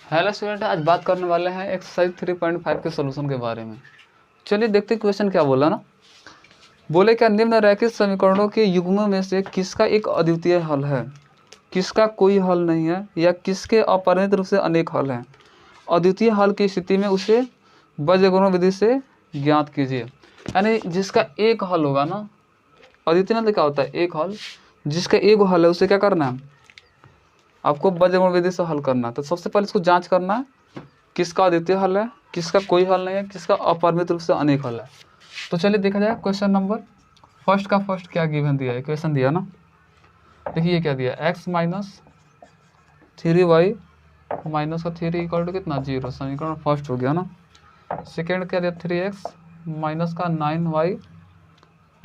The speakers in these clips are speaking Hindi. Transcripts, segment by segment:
हेलो स्टूडेंट, आज बात करने वाले हैं एक्सरसाइज 3.5 के सॉल्यूशन के बारे में। चलिए देखते हैं क्वेश्चन क्या बोला ना। बोले क्या निम्न रैखिक समीकरणों के युग्म में से किसका एक अद्वितीय हल है, किसका कोई हल नहीं है, या किसके अपरिमित रूप से अनेक हल हैं। अद्वितीय हल की स्थिति में उसे बीजगणित विधि से ज्ञात कीजिए। यानी जिसका एक हल होगा ना, अद्वितीय मतलब क्या होता है, एक हल। जिसका एक हल है उसे क्या करना है, आपको बीजगणित विधि से हल करना है। तो सबसे पहले इसको जांच करना है, किसका अद्वितीय हल है, किसका कोई हल नहीं है, किसका अपरिमित रूप से अनेक हल है। तो चलिए देखा जाए क्वेश्चन नंबर फर्स्ट का फर्स्ट क्या गिवन दिया है, क्वेश्चन दिया ना। देखिए ये क्या दिया, x माइनस 3y माइनस का 3 इक्वल टू कितना 0। समीकरण फर्स्ट हो गया ना। सेकेंड क्या दिया, 3x माइनस का 9y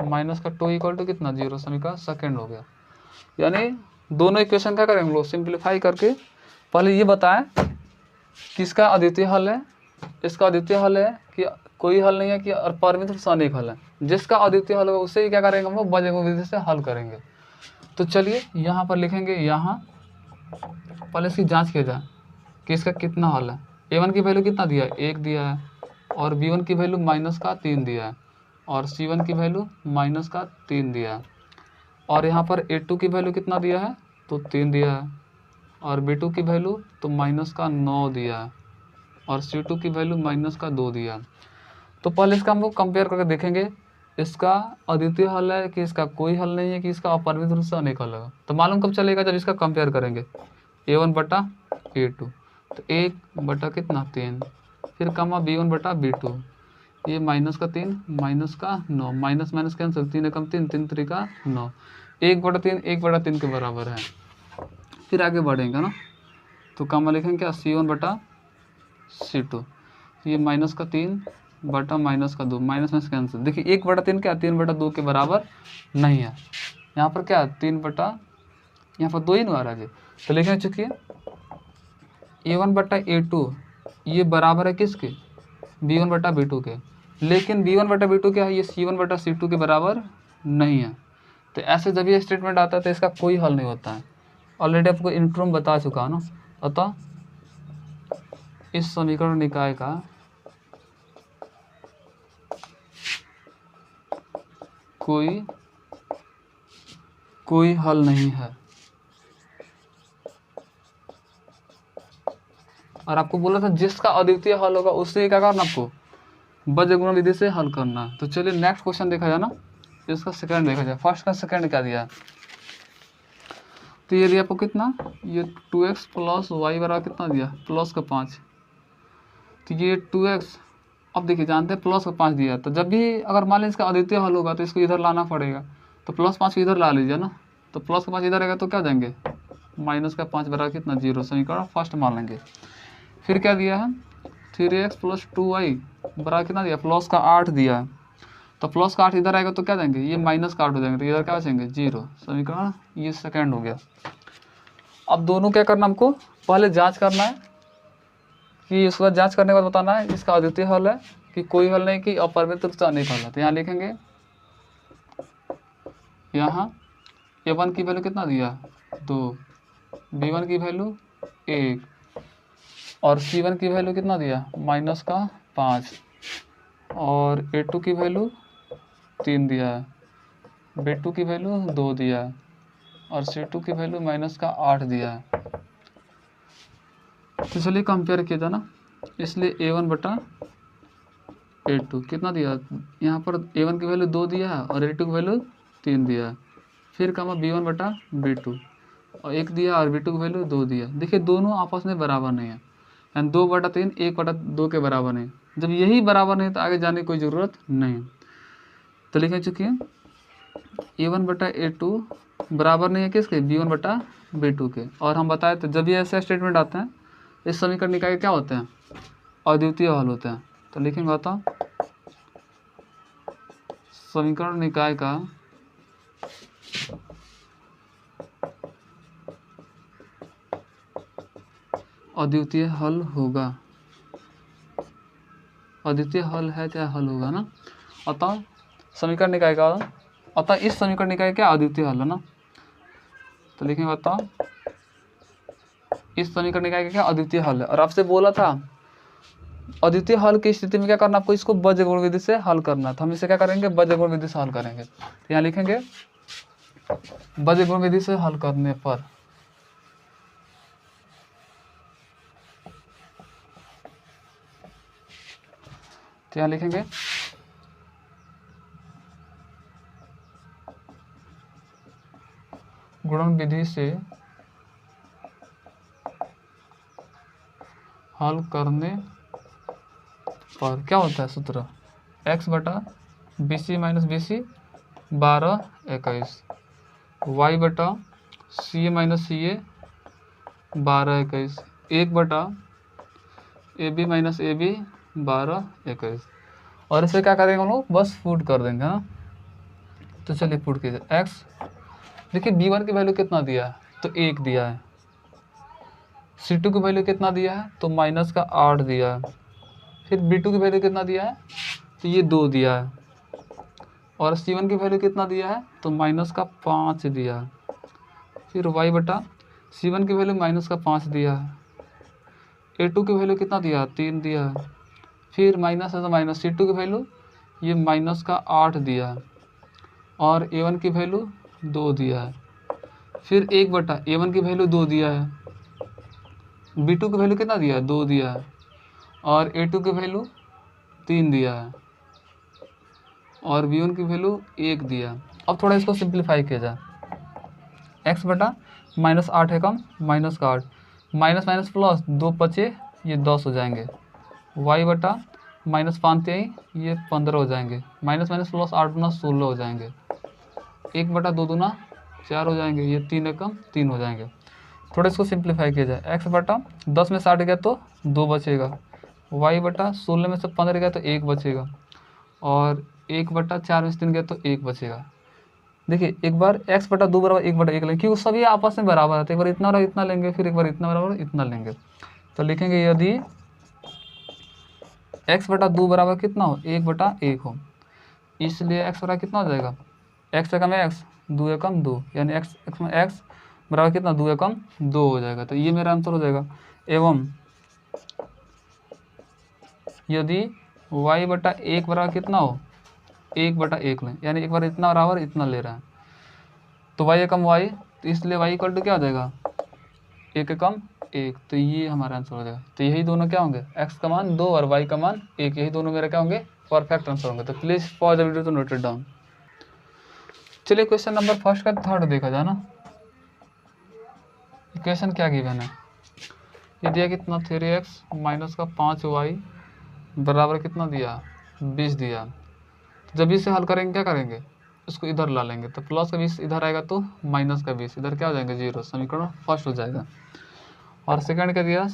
माइनस का 2 इक्वल टू कितना 0। समीकरण सेकेंड हो गया। यानी दोनों इक्वेशन क्या करेंगे लोग, सिंप्लीफाई करके पहले ये बताएं किसका अद्वितीय हल है। इसका अद्वितीय हल है कि कोई हल नहीं है, कि अपरिमित रूप से अनेक हल है। जिसका अद्वितीय हल होगा उसे ही क्या करेंगे हम लोग, बीजगणित विधि से हल करेंगे। तो चलिए यहाँ पर लिखेंगे, यहाँ पहले इसकी जांच किया जाए कि इसका कितना हल है। a1 की वैल्यू कितना दिया है, 1 दिया है, और b1 की वैल्यू माइनस का 3 दिया है, और c1 की वैल्यू माइनस का 3 दिया है, और यहाँ पर a2 की वैल्यू कितना दिया है, तो 3 दिया है, और b2 की वैल्यू तो माइनस का 9 दिया है, और c2 की वैल्यू माइनस का 2 दिया। तो पहले इसका हम लोग कंपेयर करके देखेंगे, इसका अद्वितीय हल है कि इसका कोई हल नहीं है, कि इसका अपरिमित रूप से अनेक हल है। तो मालूम कब चलेगा, जब इसका कंपेयर करेंगे a1 बटा a2। तो 1 बटा कितना 3, फिर कमा b1 बटा b2, ये माइनस का 3 माइनस का 9, माइनस माइनस कैंसिल, 3 एकम 3, 3 3 का 9, 1 बटा 3 1 बटा 3 के बराबर है। फिर आगे बढ़ेंगे ना, तो कमा लिखेंगे क्या, c1 बटा c2, ये माइनस का 3 बटा माइनस का 2, माइनस माइनस कैंसिल। देखिए 1 बटा 3 क्या, 3 बटा 2 के बराबर नहीं है। यहाँ पर क्या 3 बटा, यहाँ पर 2 ही नहीं आ रहा है। तो लिखें चुकी a1 बटा a2 ये बराबर है किसके, b1 बटा b2 के। लेकिन b1 बटा b2 क्या है, ये c1 बटा c2 के बराबर नहीं है। तो ऐसे जब ये स्टेटमेंट आता है तो इसका कोई हल नहीं होता है। ऑलरेडी आपको इंट्रो में बता चुका ना। अतः इस समीकरण निकाय का कोई हल नहीं है। और आपको बोला था जिसका अद्वितीय हल होगा उससे क्या करना, आपको बीजगणित विधि से हल करना। तो चलिए नेक्स्ट क्वेश्चन देखा जाए ना, इसका सेकंड देखा जाए। फर्स्ट का सेकंड क्या दिया, तो ये दिया आपको कितना, ये 2x प्लस वाई बराबर कितना दिया, प्लस का 5। तो ये 2x, अब देखिए जानते हैं प्लस का 5 दिया, तो जब भी अगर मान लीजिए इसका अद्वितीय हल होगा तो इसको इधर लाना पड़ेगा। तो प्लस 5 इधर ला लीजिए ना, तो प्लस का 5 इधर आएगा तो क्या देंगे, माइनस का 5 बराबर कितना 0। समीकरण फर्स्ट मान लेंगे। फिर क्या दिया है, 3x प्लस 2y बराबर कितना दिया, प्लस का 8 दिया है। तो प्लस का 8 इधर आएगा तो क्या देंगे, ये माइनस का 8 हो जाएंगे, तो इधर क्या बचेंगे 0। समीकरण ये सेकंड हो गया। अब दोनों क्या करना, हमको पहले जांच करना है, कि उसके बाद जांच करने के बाद बताना है इसका अद्वितीय हल है कि कोई हल नहीं, कि अपरिमित रूप से अनेक हल है। तो यहाँ लिखेंगे, यहाँ a1 की वैल्यू कितना दिया 2, b1 की वैल्यू 1, और c1 की वैल्यू कितना दिया माइनस का 5, और a2 की वैल्यू 3 दिया है, b2 की वैल्यू 2 दिया है, और c2 की वैल्यू माइनस का 8 दिया है। तो चलिए कंपेयर किया था ना, इसलिए a1 बटा a2 कितना दिया, यहाँ पर a1 की वैल्यू 2 दिया है और a2 की वैल्यू 3 दिया है। फिर कमा b1 बटा b2, और 1 दिया और b2 की वैल्यू 2 दिया। देखिए दोनों आपस में बराबर नहीं है, यानी 2 बटा 3 1 बटा 2 के बराबर नहीं। जब यही बराबर नहीं तो आगे जाने की कोई ज़रूरत नहीं। तो लिखे चुकी है a1 बटा a2 बराबर नहीं है किसके, b1 बटा b2 के। और हम बताए तो जब ये ऐसे स्टेटमेंट आते हैं इस समीकरण निकाय क्या होते हैं, अद्वितीय हल होते हैं। तो लिखेंगे होता समीकरण निकाय का अद्वितीय हल होगा। अद्वितीय हल है क्या, हल होगा ना। अतः समीकरण निकाय का, अतः इस समीकरण निकाय क्या अद्वितीय हल है ना। तो लिखेंगे अतः इस समीकरण निकाय का क्या अद्वितीय हल है। और आपसे बोला था अद्वितीय हल की स्थिति में क्या करना, आपको इसको बज्रगुण विधि से हल करना। तो हम इसे क्या करेंगे, बज्रगुण विधि से हल करेंगे। तो यहाँ लिखेंगे बज्रगुण विधि से हल करने पर तो यहाँ लिखेंगे गुणन विधि से हल करने पर क्या होता है सूत्र, x बटा b c minus b c 12 21, y बटा सी ए माइनस सी ए 12 21, 1 बटा a b minus a b 12 21। और इसे क्या करेंगे हम लोग, बस पुट कर देंगे। हाँ, तो चलिए पुट कीजिए। x देखिए b1 की वैल्यू कितना दिया है, तो 1 दिया है। c2 की वैल्यू कितना दिया है, तो माइनस का 8 दिया है। फिर b2 की वैल्यू कितना दिया है, तो ये 2 दिया है। और c1 की वैल्यू कितना दिया है, तो माइनस का 5 दिया है। फिर y बटा c1 की वैल्यू माइनस का 5 दिया है। a2 की वैल्यू कितना दिया है, 3 दिया है। फिर माइनस है तो माइनस, c2 की वैल्यू ये माइनस का 8 दिया है। और a1 की वैल्यू 2 दिया है। फिर 1 बटा a1 की वैल्यू 2 दिया है। b2 की वैल्यू कितना दिया है, 2 दिया है। और a2 की वैल्यू 3 दिया है। और b1 की वैल्यू 1 दिया है। अब थोड़ा इसको सिंप्लीफाई किया जाए। x बटा माइनस 8 है कम, माइनस का 8, माइनस माइनस प्लस 2 बचे, ये 10 हो जाएंगे। y बटा माइनस 5 ये 15 हो जाएंगे। माइनस माइनस प्लस 8 गुना 16 हो जाएंगे। 1 बटा 2 दूना 4 हो जाएंगे। ये 3 एकम 3 हो जाएंगे। थोड़ा इसको सिंप्लीफाई किया जाए। x बटा 10 में 60 गया तो 2 बचेगा। y बटा 16 में से 15 गया तो 1 बचेगा। और 1 बटा 4 में से 3 गया तो 1 बचेगा। देखिए एक बार x बटा 2 बराबर 1 बटा 1 लेंगे, क्योंकि सभी आपस में बराबर है। तो एक बार इतना बराबर इतना लेंगे, फिर एक बार इतना बराबर इतना लेंगे। तो लिखेंगे यदि x बटा 2 बराबर कितना हो, 1 बटा 1 हो, इसलिए x बराबर कितना हो जाएगा, x एकम x 2 एकम 2, यानी x में x बराबर कितना 2 एकम 2 हो जाएगा। तो ये मेरा आंसर हो जाएगा। एवं यदि y बटा 1 बराबर कितना हो, 1 बटा 1 लें, यानी एक बार इतना बराबर इतना ले रहा है, तो y एकम y, तो इसलिए y इक्वल टू क्या हो जाएगा, 1 एकम 1। तो ये हमारा आंसर हो जाएगा। तो यही दोनों क्या होंगे, x का मान 2 और y का मान 1, यही दोनों मेरे क्या होंगे, परफेक्ट आंसर होंगे। तो please pause the video to note it down. चलिए क्वेश्चन नंबर फर्स्ट का थर्ड देखा जाए ना। इक्वेशन क्या गिवन है, ये दिया कितना 3x माइनस का 5y बराबर कितना दिया 20 दिया। जब इसे हल करेंगे क्या करेंगे, इसको इधर ला लेंगे। तो प्लस का 20 इधर आएगा तो माइनस का 20 इधर क्या हो जाएंगे 0। समीकरण फर्स्ट हो जाएगा। और सेकंड क्या दिया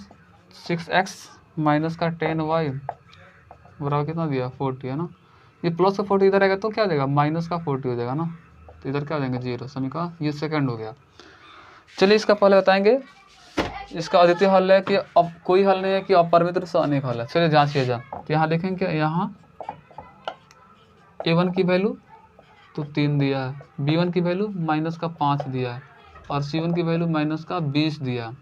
6x माइनस का 10y बराबर कितना दिया 40 है ना। ये प्लस का 40 इधर आएगा तो क्या हो जाएगा माइनस का 40 हो जाएगा ना। तो इधर क्या हो जाएंगे 0। समीकरण ये सेकंड हो गया। चलिए इसका पहले बताएंगे, इसका अद्वितीय हल है कि अब कोई हल नहीं है कि अपरिमित रूप से अनेक हल है। चलिए जांचिए जा। तो यहाँ देखेंगे यहाँ a1 की वैल्यू तो 3 दिया है, b1 की वैल्यू माइनस का 5 दिया है, और c1 की वैल्यू माइनस का 20 दिया,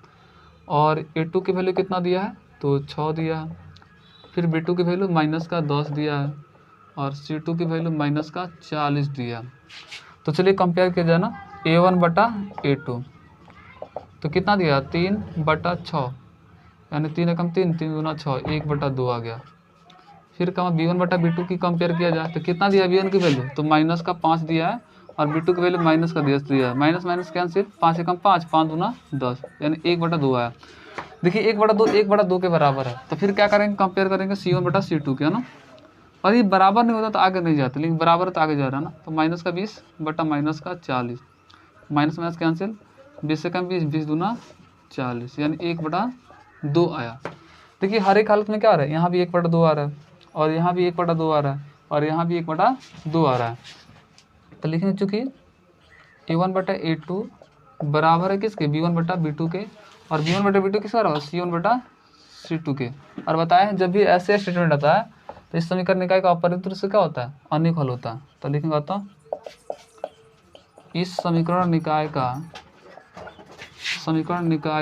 और a2 की वैल्यू कितना दिया है तो 6 दिया है। फिर b2 की वैल्यू माइनस का 10 दिया है, और c2 की वैल्यू माइनस का 40 दिया। तो चलिए कंपेयर किया जाए ना, a1 बटा a2 तो कितना दिया 3 बटा 6, यानी 3 एकम 3, 3 दूना 6, 1 बटा 2 आ गया। फिर कहा b1 बटा b2 की कंपेयर किया जाए तो कितना दिया b1 की वैल्यू तो माइनस का 5 दिया है, और b2 की वैल्यू माइनस का 10 दिया है। माइनस माइनस कैंसिल, 5 एकम 5, 5 दूना 10, यानी 1 बटा 2 आया। देखिए 1 बटा 2 के बराबर है। तो फिर क्या करेंगे, कंपेयर करेंगे c1 बटा c2 के, है ना। और ये बराबर नहीं होता तो आगे नहीं जाते, लेकिन बराबर तो आगे जा रहा है ना। तो माइनस का 20 बटा माइनस का 40, माइनस माइनस कैंसिल, 20 से कम 20, 20 दूना 40, यानी 1 बटा 2 आया। देखिए हर एक हालत में क्या आ रहा है, यहाँ भी 1 बटा 2 आ रहा है, और यहाँ भी 1 बटा 2 आ रहा है, और यहाँ भी 1 बटा 2 आ रहा है। तो लिखेंगे चूँकि a1 बटा a2 बराबर है किसके, b1 बटा b2 के, और b1 बटा b2 किसका रहा c1 बटा c2 के। और बताएं जब भी ऐसे स्टेटमेंट आता है तो इस समीकरण निकाय का अपरिमित रूप से क्या होता है, अनेक हल होता है। तो लिखेंगे आता इस समीकरण निकाय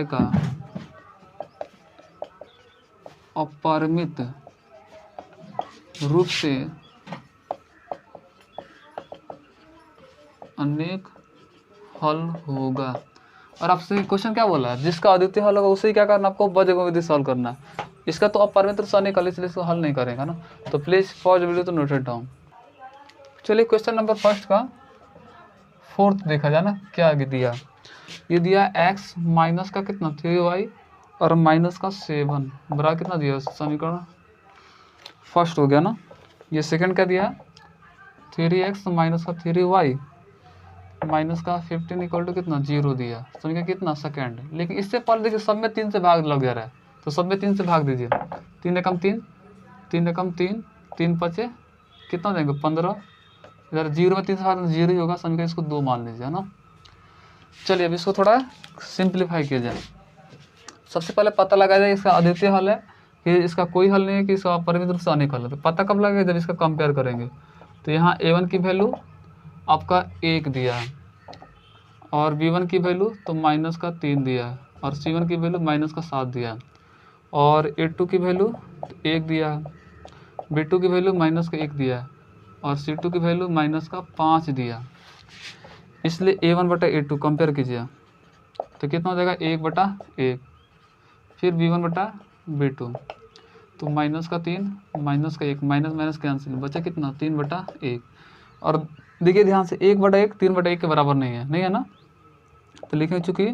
का अपरिमित रूप से अनेक हल होगा। और आपसे क्वेश्चन क्या बोला है, जिसका अद्वितीय हल होगा उसे क्या करना, आपको बजगुण विधि सॉल्व करना है। इसका तो अपरिमित रूप से अनेक हल, इसलिए इसको हल नहीं करेगा ना। तो प्लीज पॉज वीडियो तो नोट इट डाउन। चलिए क्वेश्चन नंबर फर्स्ट का फोर्थ देखा जाए ना, क्या दिया, ये दिया x माइनस का कितना 3y और माइनस का 7 बराबर कितना दिया, समीकरण फर्स्ट हो गया ना। ये सेकंड क्या दिया 3x माइनस का 3y माइनस का 15 इक्वल टू कितना 0 दिया, समीकरण कितना सेकंड। लेकिन इससे पहले देखिए सब में 3 से भाग लग रहा है, तो सब में 3 से भाग दीजिए। 3 एकम 3, 3 एकम 3, 3 पचे कितना देंगे 15, इधर 0 में 3 से भाग 0 ही होगा, समीकरण इसको 2 मान लीजिए, है ना। चलिए अब इसको थोड़ा सिंप्लीफाई किया जाए। सबसे पहले पता लगाया जाए इसका अद्वितीय हल है कि इसका कोई हल नहीं है कि इसका अपरिमित रूप से अनेक हल है। तो पता कब लगेगा, जब इसका कंपेयर करेंगे। तो यहाँ a1 की वैल्यू आपका 1 दिया है और b1 की वैल्यू तो माइनस का 3 दिया है और c1 की वैल्यू माइनस का 7 दिया है और a2 की वैल्यू 1 दिया है, b2 की वैल्यू माइनस का 1 दिया है और c2 की वैल्यू माइनस का 5 दिया। इसलिए a1 बटा a2 कंपेयर कीजिए तो कितना हो जाएगा 1/1, फिर b1 बटा b2 तो माइनस का 3 माइनस का 1, माइनस माइनस कैंसिल, बचा कितना 3/1। और देखिए ध्यान से 1/1 3/1 के बराबर नहीं है ना। तो लिखें चूँकि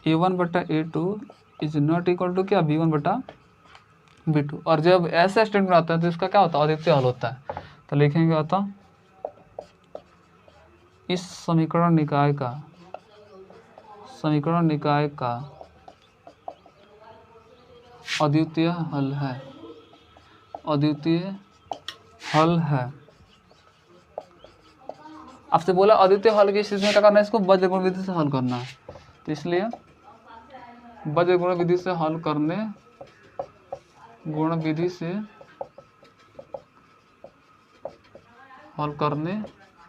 a1 बटा a2 is not equal to क्या b1 बटा b2। और जब ऐसा स्टेटमेंट आता है तो इसका क्या होता है अद्वितीय हल होता है। तो लिखेंगे अतः इस समीकरण निकाय का अद्वितीय हल है, आपसे बोला अद्वितीय हल की स्थिति में क्या करना है, इसको बजगुण विधि से हल करना है। तो इसलिए बजगुण विधि से हल करने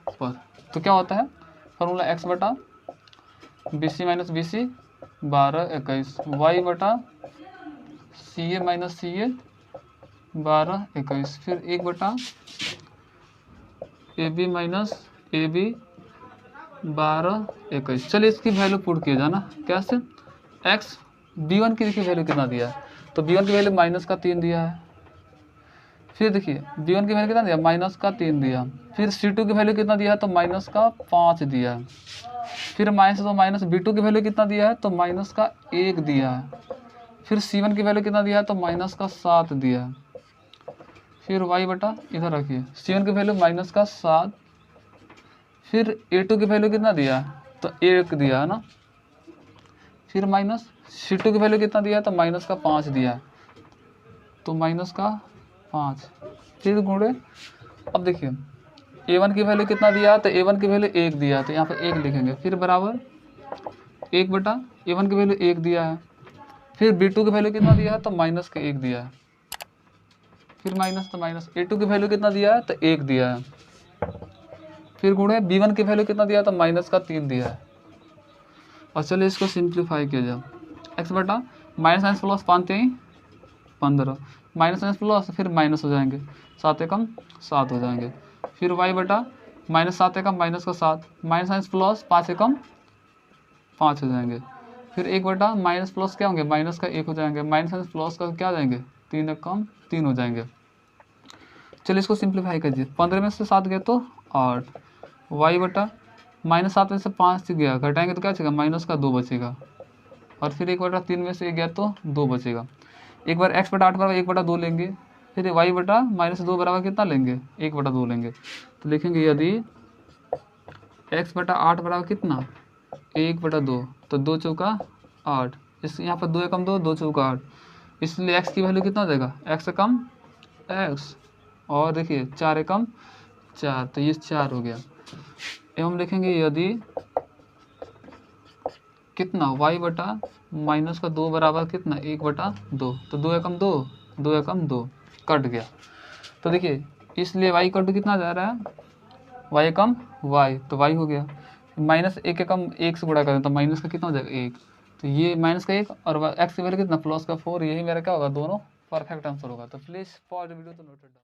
पर तो क्या होता है फॉर्मूला x बटा BC माइनस BC 12 21, y बटा CA माइनस CA 12 21, फिर 1 बटा AB माइनस AB 12 21। चलिए इसकी वैल्यू पुट किया जाना कैसे, x b1 की देखिए वैल्यू कितना दिया है, तो b1 की वैल्यू माइनस का 3 दिया है। फिर देखिए b1 की वैल्यू कितना दिया माइनस का 3 दिया, फिर c2 की वैल्यू कितना दिया है तो माइनस का 5 दिया है, फिर माइनस तो माइनस b2 की वैल्यू कितना दिया है तो माइनस का 1 दिया है, फिर c1 की वैल्यू कितना दिया है तो माइनस का 7 दिया है, फिर y बटा इधर रखिए c1 की वैल्यू माइनस का 7, फिर a2 की वैल्यू कितना दिया तो 1 दिया है ना, फिर माइनस c2 की वैल्यू कितना दिया तो माइनस का 5 दिया है, तो माइनस का 5, फिर गुणे। अब देखिए a1 की वैल्यू कितना दिया तो a1 की वैल्यू 1 दिया, तो यहाँ पे 1 लिखेंगे, फिर बराबर 1 बटा a1 की वैल्यू 1 दिया है, फिर b2 की वैल्यू कितना दिया है तो माइनस का 1 दिया है, फिर माइनस तो माइनस a2 की वैल्यू कितना दिया है तो 1 दिया है, फिर गुणे b1 की वैल्यू कितना दिया तो माइनस का 3 दिया है। और चलिए इसको सिंप्लीफाई किया जाए, x बटा माइनस प्लस 5 15, माइनस प्लस फिर माइनस हो जाएंगे 7 एकम 7 हो जाएंगे, फिर y बटा माइनस 7 एकम माइनस का 7, माइनस प्लस 5 एकम 5 हो जाएंगे, फिर 1 बटा माइनस प्लस क्या होंगे माइनस का 1 हो जाएंगे, माइनस प्लस का क्या हो जाएंगे 3 एकम 3 हो जाएंगे। चलिए इसको सिंप्लीफाई कीजिए, 15 में से 7 गए तो 8, y बटा माइनस 7 में से 5 गया घटाएंगे तो क्या बचेगा माइनस का 2 बचेगा, और फिर 1 बटा 3 में से 1 गया तो 2 बचेगा। एक बार x बटा 8 बराबर 1 बटा 2 लेंगे, फिर y बटा माइनस 2 बराबर कितना लेंगे 1 बटा 2 लेंगे। तो लिखेंगे यदि x बटा 8 बराबर कितना 1 बटा 2, तो 2 चौका 8, इस यहाँ पर 2 एकम 2 2 चौका 8, इसलिए x की वैल्यू कितना हो जाएगा x एकम x, और देखिए 4 एकम 4, तो ये 4 हो गया। एवं लिखेंगे यदि कितना y बटा माइनस का 2 बराबर कितना 1 बटा 2, तो 2 एकम 2 2 एकम 2 कट गया। तो देखिए इसलिए y कट कितना जा रहा है y एकम y, तो y हो गया, माइनस 1 एकम 1 से गुणा करें तो माइनस का कितना हो जाएगा 1, तो ये माइनस का 1 और x की वैल्यू कितना प्लस का 4, यही मेरा क्या होगा दोनों परफेक्ट आंसर होगा। तो प्लीज़ पॉज वीडियो तो नोट डाउन।